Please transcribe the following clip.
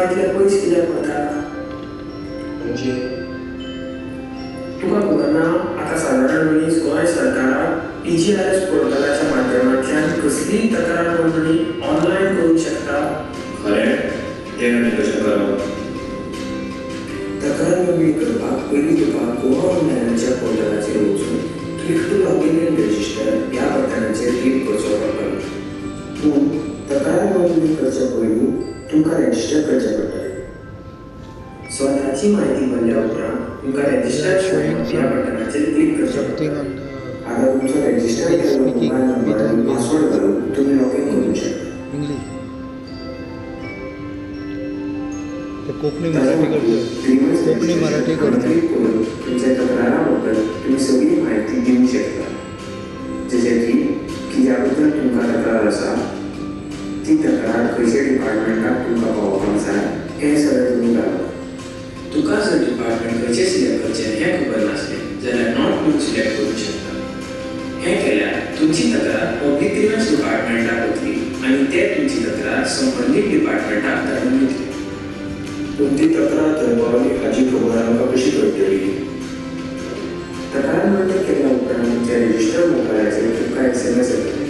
इतले पयस कित्याक पडटा? म्हणजे तुका खबर ना आतां सादारण मनीस गोंय सरकाराक PGRS पोर्टलाच्या माध्यमांतल्यान कसलीय तक्रार नोंदणी ऑनलायन करूंक शकता. खरें तें आनी कशें करप? तक्रार नोंदणी करपाक पयलीं तुका गोवा ऑनलायनाच्या पोर्टलाचेर वचून click to login and register ह्या बटनाचेर क्लिक करचो पडटलो. पूण तक्रार नोंदणी करचे पयलीं तुमकां रजिस्टर करचें पडटलें. स्वताची म्हायती भरल्या उपरांत तुमकां रजिस्टर ह्या बटनाचेर क्लिक करचें पडटलें. आतां तुमचो रजिस्टर केल्लो मोबायल नंबर आनी पासवर्ड घालून तुमी लॉगीन करूंक शकता. कोंकणी मराठी करचो. कोंकणी मराठी करचो. तुमच्या तक्रारा बद्दल तुम्ही सगळी माहिती दिवंक शकता. जशें की कित्या बद्दल तुमकां तक्रार आसा, ती तक्रार खंयच्या डिपार्टमेंटाक तुमकां पावोवपाक जाय हें सगळें तुमी घालप. तुका जर डिपार्टमेंट खंयचें सिलेक्ट करचें हें खबर नासलें जाल्यार नॉट म्हणून सिलेक्ट करूंक शकता. हें केल्यार तुमची तक्रार पब्लीक ग्रीव्हन्स डिपार्टमेंटाक वतली आनी ते तुमची तक्रार संबंदीत डिपार्टमेंटाक धाडून दितले. पूण ती तक्रार थंय पावली हाची खबर आमकां कशी कळटली? तक्रार नोंदणी केल्या उपरांत तुमच्या रजिस्टर मोबायलाचेर तुमकां SMS येतले.